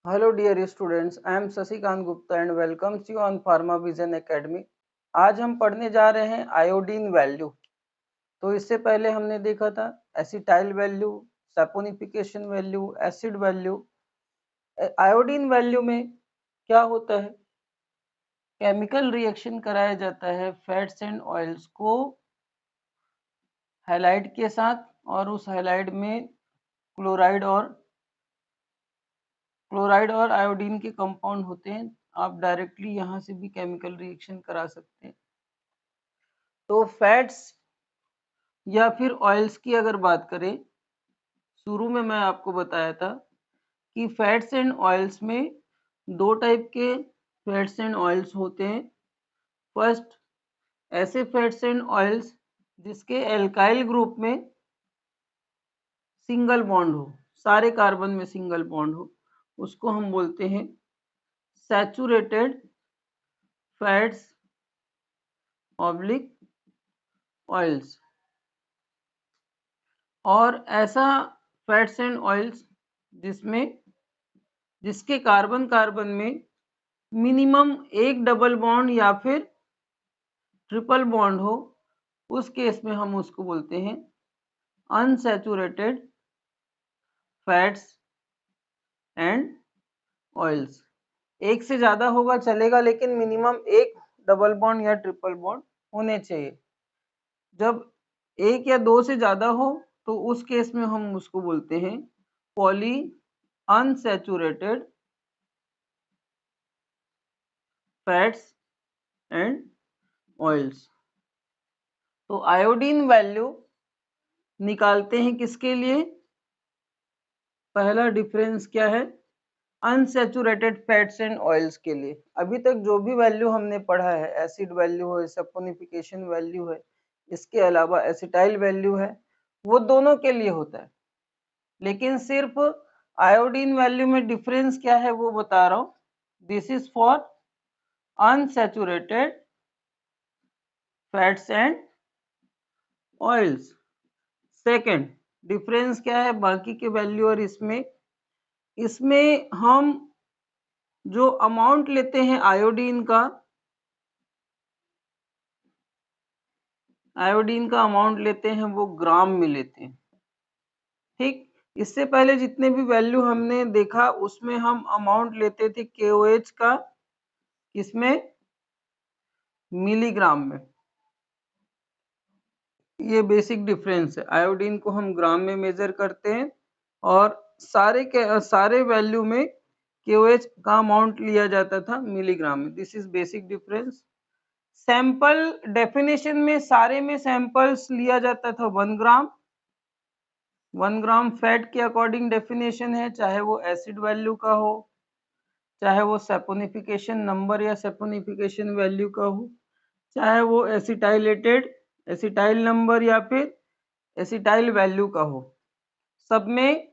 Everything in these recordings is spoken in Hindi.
Hello dear students, I am Sasikant Gupta and welcomes you on Pharma Vision Academy। आज हम पढ़ने जा रहे हैं आयोडीन वैल्यू। तो इससे पहले हमने देखा था acetyl value, saponification value, acid value. Iodine value में क्या होता है, केमिकल रिएक्शन कराया जाता है फैट्स एंड ऑयल्स को हैलाइड के साथ और उस हैलाइड में क्लोराइड और आयोडीन के कंपाउंड होते हैं। आप डायरेक्टली यहाँ से भी केमिकल रिएक्शन करा सकते हैं। तो फैट्स या फिर ऑयल्स की अगर बात करें, शुरू में मैं आपको बताया था कि फैट्स एंड ऑयल्स में दो टाइप के फैट्स एंड ऑयल्स होते हैं। फर्स्ट, ऐसे फैट्स एंड ऑयल्स जिसके एल्काइल ग्रुप में सिंगल बॉन्ड हो, सारे कार्बन में सिंगल बॉन्ड हो, उसको हम बोलते हैं सैचुरेटेड फैट्स ऑब्लिक ऑयल्स। और ऐसा फैट्स एंड ऑयल्स जिसके कार्बन कार्बन में मिनिमम एक डबल बॉन्ड या फिर ट्रिपल बॉन्ड हो, उस केस में हम उसको बोलते हैं अनसैचुरेटेड फैट्स एंड ऑयल्स। एक से ज्यादा होगा चलेगा, लेकिन मिनिमम एक डबल बॉन्ड या ट्रिपल बॉन्ड होने चाहिए। जब एक या दो से ज्यादा हो तो उस केस में हम उसको बोलते हैं poly unsaturated fats and oils. तो आयोडीन वैल्यू निकालते हैं किसके लिए? पहला डिफरेंस क्या है? अनसैचुरेटेड फैट्स एंड ऑयल्स के लिए। अभी तक जो भी वैल्यू हमने पढ़ा है, एसिड वैल्यू है, सैपोनिफिकेशन वैल्यू है, इसके अलावा एसिटाइल वैल्यू है, वो दोनों के लिए होता है। लेकिन सिर्फ आयोडीन वैल्यू में डिफरेंस क्या है वो बता रहा हूं। This is for unsaturated fats and oils. Second difference क्या है बाकी के वैल्यू और इसमें हम जो अमाउंट लेते हैं आयोडीन का अमाउंट लेते हैं वो ग्राम में लेते हैं। ठीक, इससे पहले जितने भी वैल्यू हमने देखा उसमें हम अमाउंट लेते थे KOH का, किसमें? मिलीग्राम में। ये बेसिक डिफरेंस है। आयोडीन को हम ग्राम में मेजर करते हैं और सारे वैल्यू में KOH का अमाउंट लिया जाता था मिलीग्राम में। This is basic difference. Sample definition में सारे में सैंपल्स लिया जाता था 1 ग्राम। 1 ग्राम फैट के अकॉर्डिंग डेफिनेशन है, चाहे वो एसिड वैल्यू का हो, चाहे वो सैपोनिफिकेशन नंबर या सैपोनिफिकेशन वैल्यू का हो, चाहे वो एसिटाइल नंबर या फिर एसिटाइल वैल्यू का हो। सब में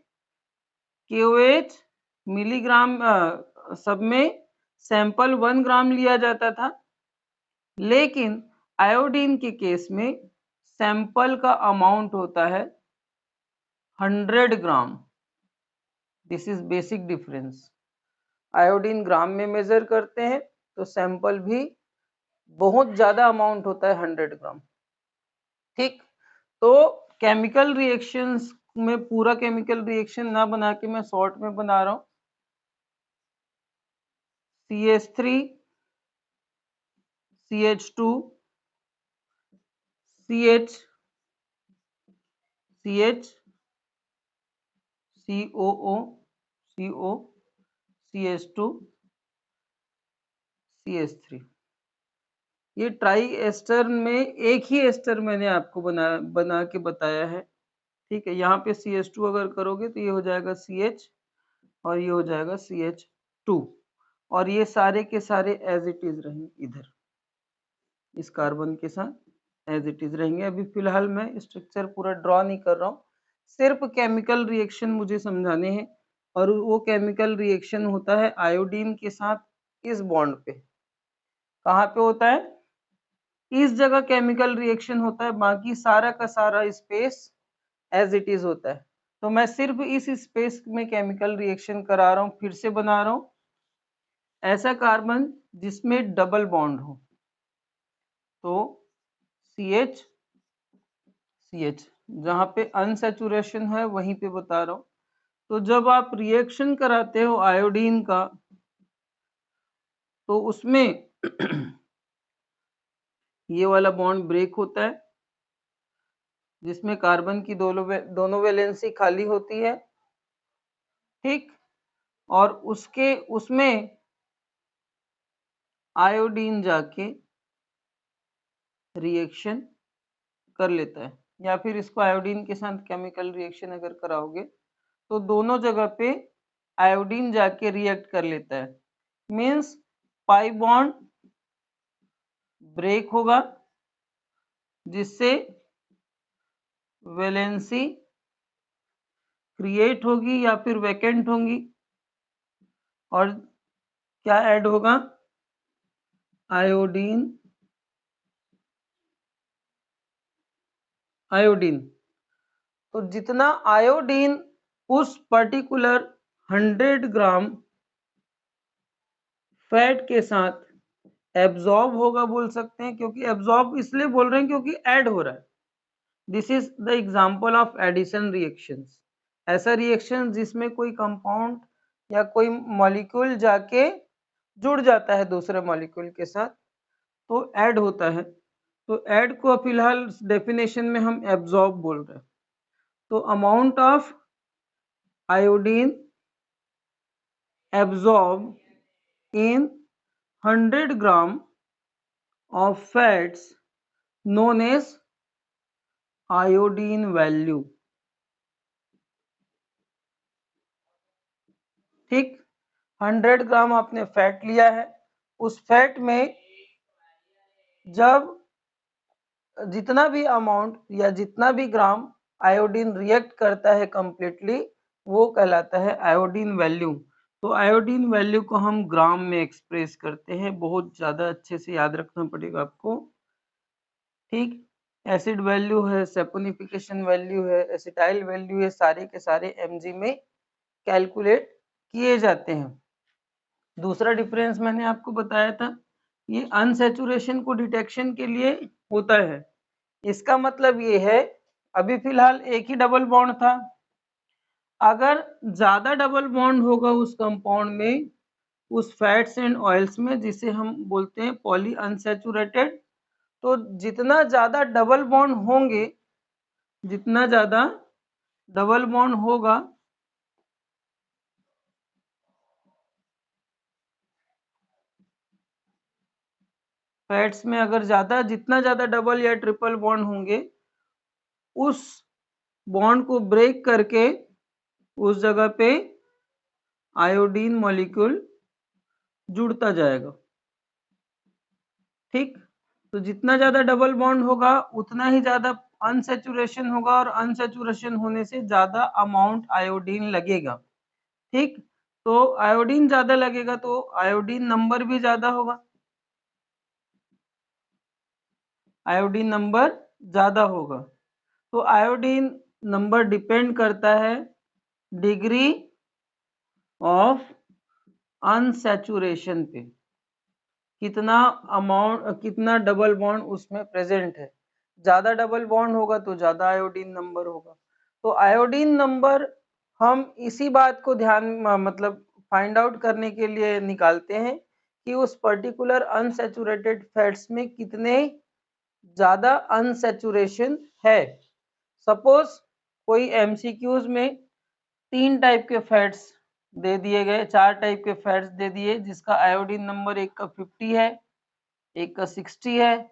KOH मिलीग्राम, सब में सैंपल 1 ग्राम लिया जाता था। लेकिन आयोडीन के केस में सैंपल का अमाउंट होता है 100 gram. This is basic difference. Iodine gram में मेजर करते हैं तो सैंपल भी बहुत ज्यादा अमाउंट होता है 100 ग्राम। ठीक, तो केमिकल रिएक्शंस में पूरा केमिकल रिएक्शन ना बना के मैं शॉर्ट में बना रहा हूं। CH3 CH2 CH CH COO CO CH2 CH3। ये ट्राई एस्टर में एक ही एस्टर मैंने आपको बना के बताया है। ठीक है, यहाँ पे CH2 अगर करोगे तो ये हो जाएगा CH और ये हो जाएगा CH2, और ये सारे के सारे एज इट इज रहेंगे इधर इस कार्बन के साथ एज इट इज रहेंगे। अभी फिलहाल मैं स्ट्रक्चर पूरा ड्रॉ नहीं कर रहा हूँ, सिर्फ केमिकल रिएक्शन मुझे समझाने हैं। और वो केमिकल रिएक्शन होता है आयोडीन के साथ इस बॉन्ड पे। कहाँ पे होता है? इस जगह केमिकल रिएक्शन होता है, बाकी सारा का सारा स्पेस एज इट इज होता है। तो मैं सिर्फ इस स्पेस में केमिकल रिएक्शन करा रहा हूँ, फिर से बना रहा हूँ ऐसा कार्बन जिसमें डबल बॉन्ड हो, तो CH CH जहाँ पे अनसैचुरेशन है वहीं पे बता रहा हूँ। तो जब आप रिएक्शन कराते हो आयोडीन का, तो उसमें ये वाला बॉन्ड ब्रेक होता है जिसमें कार्बन की दोनों वैलेंसी खाली होती है, ठीक। और उसके उसमें आयोडीन जाके रिएक्शन कर लेता है, या फिर इसको आयोडीन के साथ केमिकल रिएक्शन अगर कराओगे तो दोनों जगह पे आयोडीन जाके रिएक्ट कर लेता है। मीन्स पाई बॉन्ड ब्रेक होगा जिससे वैलेंसी क्रिएट होगी या फिर वैकेंट होंगी, और क्या ऐड होगा, आयोडीन आयोडीन। तो जितना आयोडीन उस पर्टिकुलर 100 ग्राम फैट के साथ एब्जॉर्ब होगा बोल सकते हैं, क्योंकि एब्जॉर्ब इसलिए बोल रहे हैं क्योंकि ऐड हो रहा है। This is the example of addition reactions. ऐसा रिएक्शन जिसमें कोई कंपाउंड या कोई मॉलिक्यूल जाके जुड़ जाता है दूसरे मॉलिक्यूल के साथ, तो ऐड होता है। तो ऐड को फिलहाल डेफिनेशन में हम एब्जॉर्ब बोल रहे हैं। तो amount of iodine absorb in 100 gram of fats known as iodine value, ठीक। 100 ग्राम आपने फैट लिया है, उस फैट में जब जितना भी अमाउंट या जितना भी ग्राम आयोडीन रिएक्ट करता है कंप्लीटली, वो कहलाता है आयोडीन वैल्यू। तो आयोडीन वैल्यू को हम ग्राम में एक्सप्रेस करते हैं, बहुत ज्यादा अच्छे से याद रखना पड़ेगा आपको, ठीक। एसिड वैल्यू है, सेपोनिफिकेशन वैल्यू है, एसिटाइल वैल्यू है, सारे के सारे mg में कैलकुलेट किए जाते हैं। दूसरा डिफरेंस मैंने आपको बताया था, ये अनसैचुरेशन को डिटेक्शन के लिए होता है। इसका मतलब ये है, अभी फिलहाल एक ही डबल बॉन्ड था, अगर ज्यादा डबल बॉन्ड होगा उस कंपाउंड में, उस फैट्स एंड ऑयल्स में, जिसे हम बोलते हैं पॉली अनसैचुरेटेड, तो जितना ज्यादा डबल बॉन्ड होंगे, जितना ज्यादा डबल बॉन्ड होगा, फैट्स में अगर जितना ज्यादा डबल या ट्रिपल बॉन्ड होंगे, उस बॉन्ड को ब्रेक करके उस जगह पे आयोडीन मॉलिक्यूल जुड़ता जाएगा, ठीक। तो जितना ज्यादा डबल बॉन्ड होगा उतना ही ज्यादा अनसैचुरेशन होगा, और अनसैचुरेशन होने से ज्यादा अमाउंट आयोडीन लगेगा, ठीक। तो आयोडीन ज्यादा लगेगा तो आयोडीन नंबर भी ज्यादा होगा, आयोडीन नंबर ज्यादा होगा। तो आयोडीन नंबर डिपेंड करता है डिग्री ऑफ अनसैचुरेशन पे, कितना अमाउंट, कितना डबल बॉन्ड उसमें प्रेजेंट है। ज्यादा डबल बॉन्ड होगा तो ज्यादा आयोडीन नंबर होगा। तो आयोडीन नंबर हम इसी बात को ध्यान मतलब फाइंड आउट करने के लिए निकालते हैं कि उस पर्टिकुलर अनसैचुरेटेड फैट्स में कितने ज्यादा अनसैचुरेशन है। सपोज कोई एमसीक्यूज में 3 टाइप के फैट्स दे दिए गए, 4 टाइप के फैट्स दे दिए, जिसका आयोडीन नंबर एक का 50 है, एक का 60 है,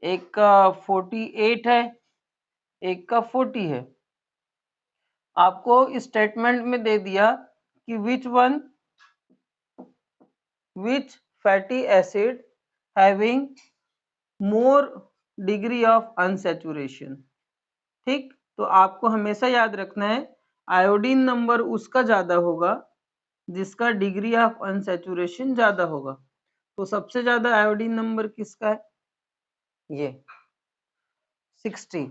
एक का 48 है, एक का 40 है। आपको स्टेटमेंट में दे दिया कि which fatty acid having more degree of unsaturation, ठीक। तो आपको हमेशा याद रखना है आयोडीन नंबर उसका ज्यादा होगा जिसका डिग्री ऑफ अनसैचुरेशन ज्यादा होगा। तो सबसे ज्यादा आयोडीन नंबर किसका है, ये 60।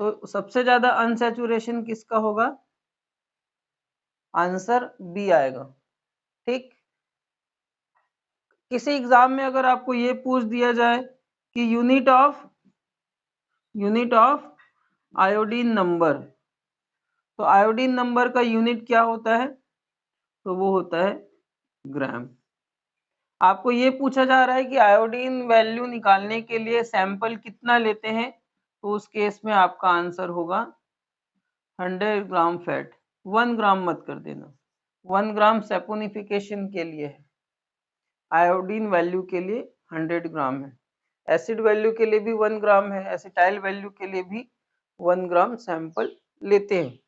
तो सबसे ज्यादा अनसैचुरेशन किसका होगा, आंसर बी आएगा। ठीक, किसी एग्जाम में अगर आपको ये पूछ दिया जाए कि यूनिट ऑफ आयोडीन नंबर, तो आयोडीन नंबर का यूनिट क्या होता है, तो वो होता है ग्राम। आपको ये पूछा जा रहा है कि आयोडीन वैल्यू निकालने के लिए सैंपल कितना लेते हैं, तो उस केस में आपका आंसर होगा 100 ग्राम फैट। 1 ग्राम मत कर देना, 1 ग्राम सैपोनिफिकेशन के लिए है, आयोडीन वैल्यू के लिए 100 ग्राम है। एसिड वैल्यू के लिए भी 1 ग्राम है, एसिटाइल वैल्यू के लिए भी 1 ग्राम सैंपल लेते हैं।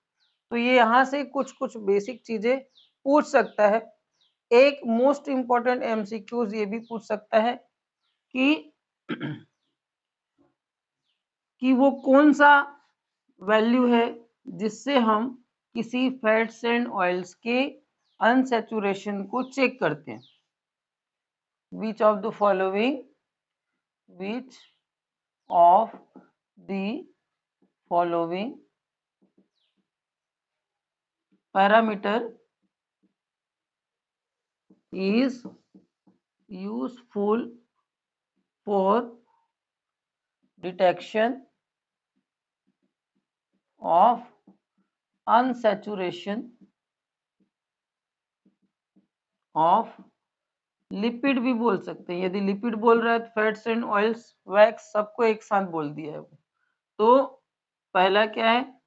तो ये यहाँ से कुछ कुछ बेसिक चीजें पूछ सकता है। एक मोस्ट इंपॉर्टेंट एमसीक्यूज ये भी पूछ सकता है कि वो कौन सा वैल्यू है जिससे हम किसी फैट्स एंड ऑयल्स के अनसैचुरेशन को चेक करते हैं। Which of the following parameter is useful for detection of unsaturation of lipid भी बोल सकते हैं। यदि लिपिड बोल रहा है तो फैट्स एंड ऑयल्स, वैक्स, सबको एक साथ बोल दिया है वो। तो पहला क्या है,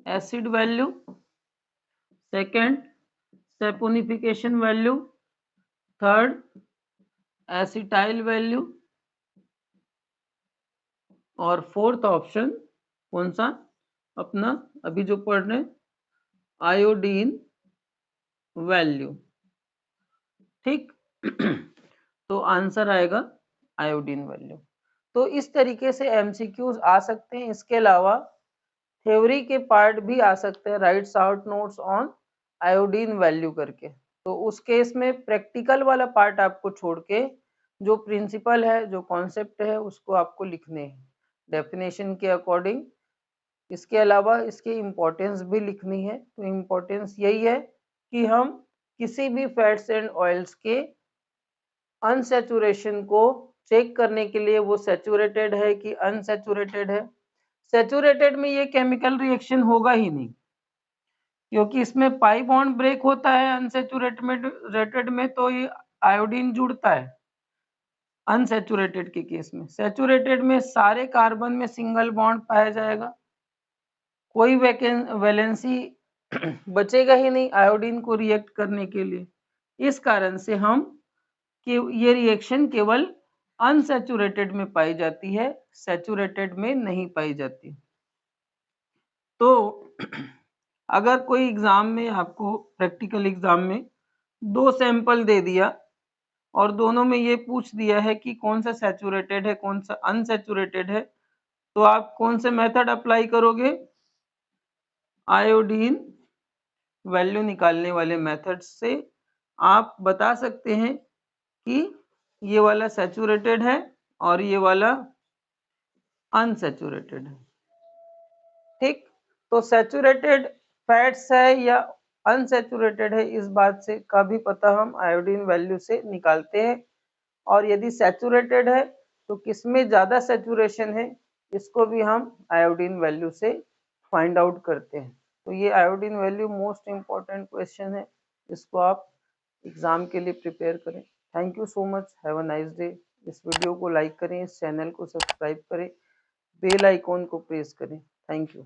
acid value, second saponification value, third acetyl value, और फोर्थ ऑप्शन कौन सा, अपना अभी जो पढ़ रहे हैं, आयोडीन वैल्यू। ठीक तो आंसर आएगा आयोडीन वैल्यू। तो इस तरीके से एमसीक्यूज आ सकते हैं। इसके अलावा थ्योरी के पार्ट भी आ सकते हैं, right short notes on iodine value करके। तो उस केस में प्रैक्टिकल वाला पार्ट आपको छोड़ के जो प्रिंसिपल है, जो कॉन्सेप्ट है, उसको आपको लिखने हैं डेफिनेशन के अकॉर्डिंग। इसके अलावा इसकी इम्पोर्टेंस भी लिखनी है। तो इम्पोर्टेंस यही है कि हम किसी भी फैट्स एंड ऑयल्स के अनसैचुरेशन को चेक करने के लिए वो सैचुरेटेड है कि अनसैचुरेटेड है। सैचुरेटेड में ये केमिकल रिएक्शन होगा ही नहीं, क्योंकि इसमें पाई बॉन्ड ब्रेक होता है अनसैचुरेटेड में, तो ये आयोडीन जुड़ता है अनसैचुरेटेड के केस में। सैचुरेटेड में सारे कार्बन में सिंगल बॉन्ड पाया जाएगा, कोई वैलेंसी बचेगा ही नहीं आयोडीन को रिएक्ट करने के लिए। इस कारण से हम कि ये रिएक्शन केवल अनसैचुरेटेड में पाई जाती है, सैचुरेटेड में नहीं पाई जाती। तो अगर कोई एग्जाम में आपको प्रैक्टिकल एग्जाम में 2 सैंपल दे दिया और दोनों में ये पूछ दिया है कि कौन सा सैचुरेटेड है कौन सा अनसैचुरेटेड है, तो आप कौन से मेथड अप्लाई करोगे, आयोडीन वैल्यू निकालने वाले मेथड से आप बता सकते हैं कि ये वाला सैचुरेटेड है और ये वाला अनसैचुरेटेड है। ठीक, तो सैचुरेटेड फैट्स है या अनसैचुरेटेड है, इस बात से का भी पता हम आयोडीन वैल्यू से निकालते हैं। और यदि सैचुरेटेड है तो किसमें ज्यादा सैचुरेशन है, इसको भी हम आयोडीन वैल्यू से फाइंड आउट करते हैं। तो ये iodine value most important question है, इसको आप एग्जाम के लिए प्रिपेयर करें। Thank you so much, have a nice day. इस वीडियो को लाइक करें, इस चैनल को सब्सक्राइब करें, बेल आइकॉन को प्रेस करें। Thank you.